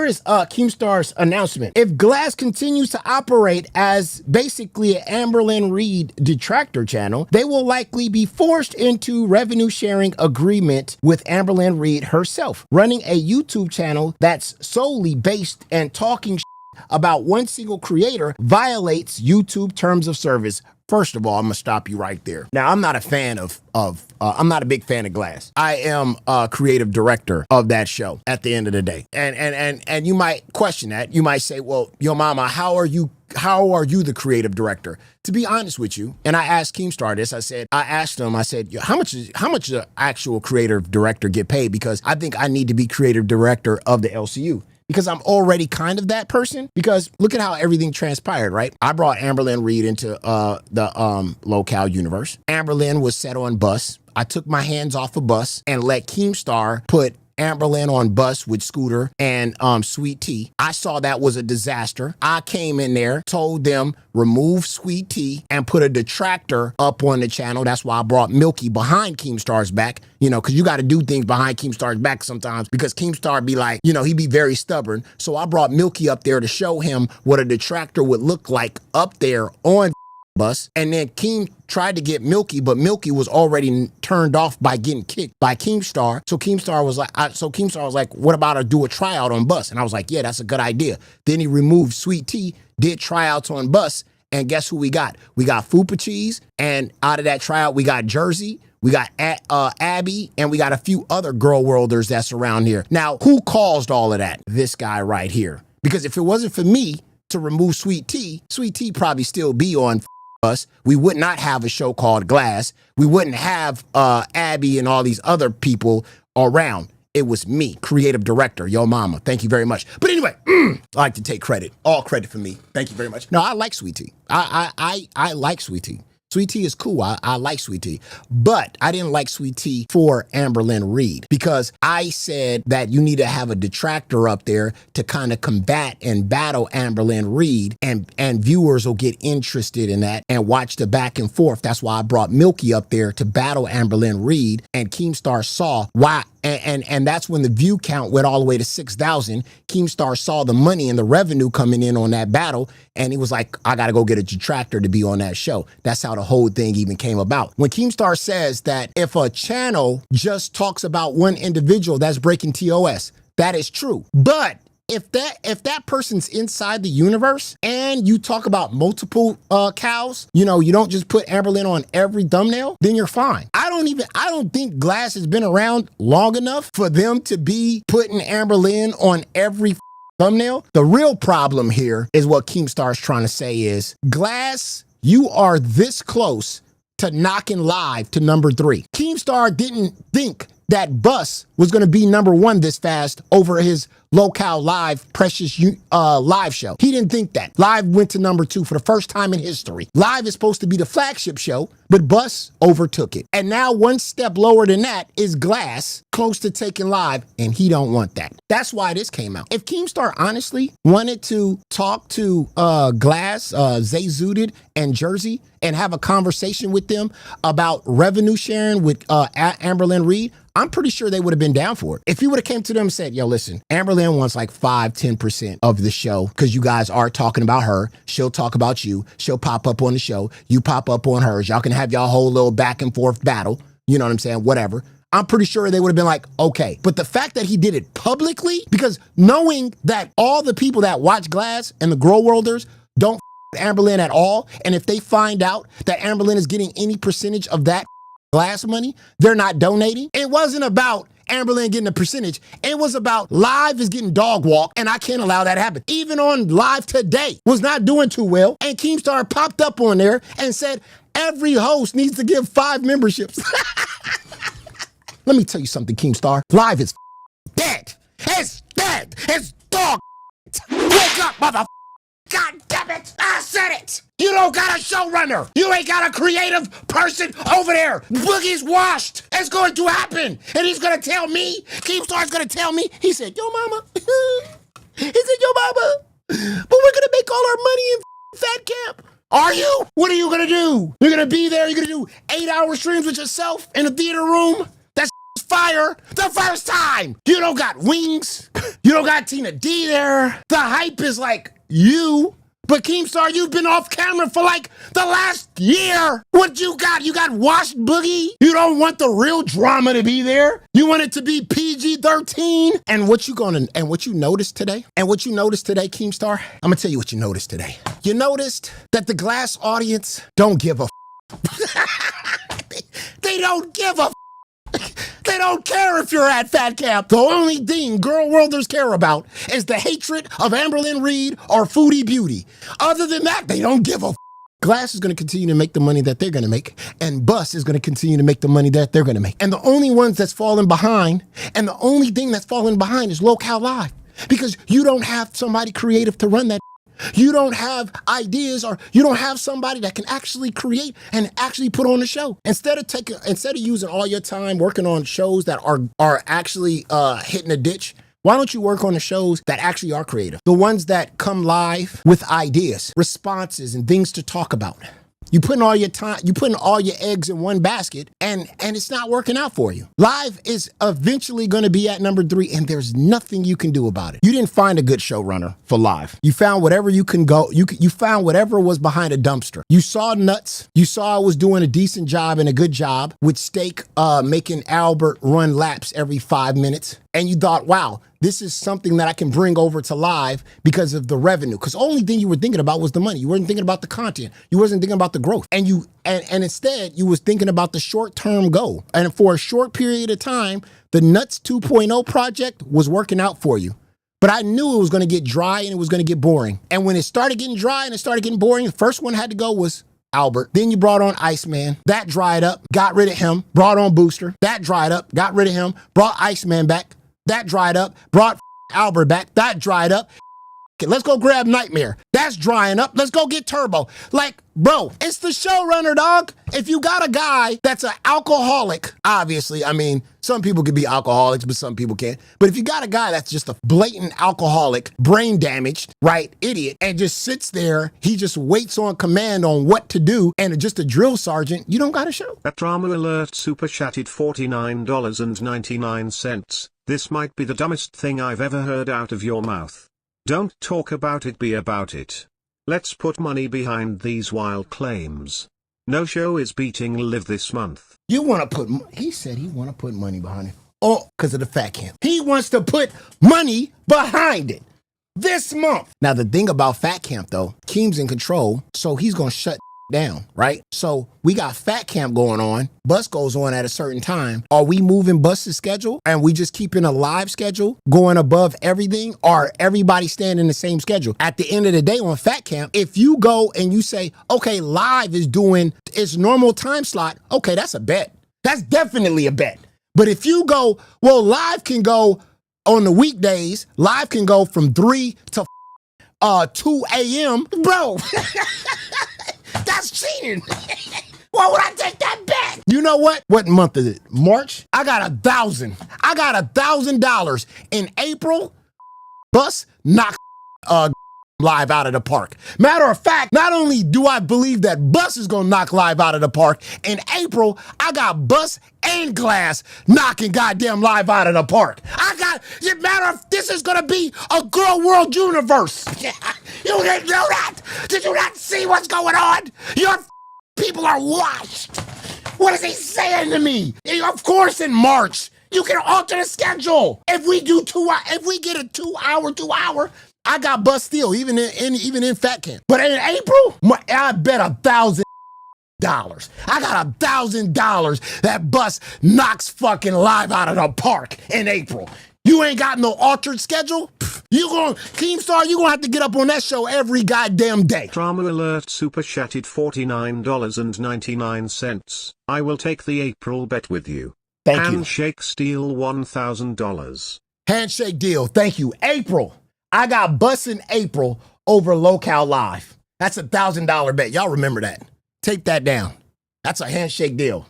here is Keemstar's announcement. If Glass continues to operate as basically an Amberlynn Reid detractor channel, they will likely be forced into revenue sharing agreement with Amberlynn Reid herself. Running a YouTube channel that's solely based and talking about one single creator violates YouTube terms of service. First of all, I'm gonna stop you right there. Now, I'm not a fan I'm not a big fan of Glass. I am a creative director of that show at the end of the day. And you might question that. You might say, well, yo mama, how are you the creative director? To be honest with you, and I asked Keemstar this, I asked him, how much does an actual creative director get paid? Because I think I need to be creative director of the LCU. Because I'm already kind of that person. Because look at how everything transpired, right? I brought Amberlynn Reid into the Lolcow universe. Amberlynn was set on bus. I took my hands off a bus and let Keemstar put Amberlynn on bus with Scooter and Sweet Tea. I saw that was a disaster. I came in there, told them, remove Sweet Tea and put a detractor up on the channel. That's why I brought Milky behind Keemstar's back, because you got to do things behind Keemstar's back sometimes, because Keemstar be like, he'd be very stubborn. So I brought Milky up there to show him what a detractor would look like up there on bus. And then Keem tried to get Milky, but Milky was already turned off by getting kicked by Keemstar. So Keemstar was like, what about I do a tryout on bus? And I was like, yeah, that's a good idea. Then he removed Sweet Tea, did tryouts on bus, and guess who we got? We got Fupa Cheese, and out of that tryout, we got Jersey, we got Abby, and we got a few other girl worlders that's around here. Now, who caused all of that? This guy right here. Because if it wasn't for me to remove Sweet Tea probably still be on us. We would not have a show called Glass. We wouldn't have Abby and all these other people around. It was me, creative director, yo mama. Thank you very much. But anyway, I like to take credit. All credit for me. Thank you very much. No, I like Sweet Tea. I like Sweet Tea. Sweet Tea is cool. I like Sweet Tea. But I didn't like Sweet Tea for Amberlynn Reid because I said that you need to have a detractor up there to kind of combat and battle Amberlynn Reid, and viewers will get interested in that and watch the back and forth. That's why I brought Milky up there to battle Amberlynn Reid, and Keemstar saw why. And that's when the view count went all the way to 6,000. Keemstar saw the money and the revenue coming in on that battle, and he was like, I got to go get a detractor to be on that show. That's how the whole thing even came about. When Keemstar says that if a channel just talks about one individual, that's breaking TOS, that is true. But if that person's inside the universe and you talk about multiple cows, you don't just put Amberlynn on every thumbnail, then you're fine. I don't think Glass has been around long enough for them to be putting Amberlynn on every thumbnail. The real problem here is what Keemstar's trying to say is, Glass, you are this close to knocking live to number 3. Keemstar didn't think that Bus was going to be number 1 this fast over his Lolcow Live Precious live show. He didn't think that. Live went to number 2 for the first time in history. Live is supposed to be the flagship show, but Bus overtook it. And now one step lower than that is Glass, close to taking Live, and he don't want that. That's why this came out. If Keemstar honestly wanted to talk to Glass, Zay Zooted, and Jersey and have a conversation with them about revenue sharing with Amberlynn Reid, I'm pretty sure they would have been down for it. If he would have came to them and said, yo, listen, Amberlynn wants like 5-10% of the show because you guys are talking about her. She'll talk about you. She'll pop up on the show. You pop up on hers. Y'all can have y'all whole little back and forth battle. You know what I'm saying? Whatever. I'm pretty sure they would have been like, okay. But the fact that he did it publicly, because knowing that all the people that watch Glass and the Grow Worlders don't Amberlynn at all, and if they find out that Amberlynn is getting any percentage of that Glass money, they're not donating. It wasn't about Amberlynn getting a percentage. It was about Live is getting dog walked, and I can't allow that to happen. Even on Live today, was not doing too well, and Keemstar popped up on there and said, every host needs to give 5 memberships. Let me tell you something, Keemstar. Live is dead. It's dead. It's dog. Wake up, mother. God damn it. I said it. You don't got a showrunner. You ain't got a creative person over there. Boogie's washed. It's going to happen. And he's going to tell me, Keemstar's going to tell me, he said, yo, mama. He said, yo, mama. But we're going to make all our money in Fat Camp. Are you? What are you going to do? You're going to be there. You're going to do 8-hour streams with yourself in a theater room? That's fire the first time. You don't got wings. You don't got Tina D there. The hype is like you. But Keemstar, you've been off camera for like the last year. What you got? You got washed boogie? You don't want the real drama to be there? You want it to be PG-13? And what you noticed today? And what you noticed today, Keemstar? I'm gonna tell you what you noticed today. You noticed that the Glass audience don't give a They don't give a They don't care if you're at Fat Camp. The only thing girl worlders care about is the hatred of Amberlynn Reed or Foodie Beauty. Other than that, they don't give a Glass is going to continue to make the money that they're going to make, and Bus is going to continue to make the money that they're going to make. And the only ones that's falling behind, and the only thing that's falling behind is Lolcow Live, because you don't have somebody creative to run that. You don't have ideas, or you don't have somebody that can actually create and actually put on a show. Instead of using all your time working on shows that are actually hitting a ditch, why don't you work on the shows that actually are creative? The ones that come live with ideas, responses, and things to talk about. You putting all your eggs in one basket, and it's not working out for you. Live is eventually going to be at number 3, and there's nothing you can do about it. You didn't find a good showrunner for Live. You found whatever you can go. You found whatever was behind a dumpster. You saw Nuts. You saw I was doing a decent job and a good job with Steak, making Albert run laps every 5 minutes, and you thought, wow, this is something that I can bring over to Live because of the revenue. Because the only thing you were thinking about was the money. You weren't thinking about the content. You wasn't thinking about the growth. And instead, you was thinking about the short-term goal. And for a short period of time, the Nuts 2.0 project was working out for you. But I knew it was going to get dry and it was going to get boring. And when it started getting dry and it started getting boring, the first one had to go was Albert. Then you brought on Iceman. That dried up. Got rid of him. Brought on Booster. That dried up. Got rid of him. Brought Iceman back. That dried up. Brought Albert back. That dried up. Let's go grab Nightmare. That's drying up. Let's go get Turbo. Like, bro, it's the showrunner, dog. If you got a guy that's an alcoholic, obviously, I mean, some people could be alcoholics, but some people can't. But if you got a guy that's just a blatant alcoholic, brain damaged, right, idiot, and just sits there, he just waits on command on what to do, and just a drill sergeant, you don't got a show. That drama alert super chatted $49.99. This might be the dumbest thing I've ever heard out of your mouth. Don't talk about it, be about it. Let's put money behind these wild claims. No show is beating Live this month. You want to put, he said he want to put money behind it. Oh, because of the Fat Camp. He wants to put money behind it this month. Now, the thing about Fat Camp, though, Keem's in control, so he's going to shut down, right? So we got Fat Camp going on. Bus goes on at a certain time. Are we moving Bus's schedule and we just keeping a live schedule going above everything, or everybody staying in the same schedule? At the end of the day on Fat Camp, if you go and you say, okay, Live is doing its normal time slot, okay, that's a bet. That's definitely a bet. But if you go, well, Live can go on the weekdays, Live can go from 3 to 2 a.m., bro. That's cheating. Why would I take that bet? You know what? What month is it? March? I got $1,000. I got $1,000 in April. Bus knock Live out of the park. Matter of fact, not only do I believe that Bus is gonna knock Live out of the park, in April, I got Bus and Glass knocking goddamn Live out of the park. This is gonna be a girl world universe. You didn't know that? Did you not see what's going on? Your people are washed. What is he saying to me? Of course in March, you can alter the schedule. If we get a 2 hour, I got Bus still, even in Fat Camp. But in April, I bet $1,000. I got $1,000 that Bus knocks fucking Live out of the park in April. You ain't got no altered schedule? Keemstar, you gonna have to get up on that show every goddamn day. Drama alert super chatted $49.99. I will take the April bet with you. Thank you. Handshake steal $1,000. Handshake deal. Thank you. April. I got Bus in April over Lolcow Live. That's $1,000 bet. Y'all remember that. Take that down. That's a handshake deal.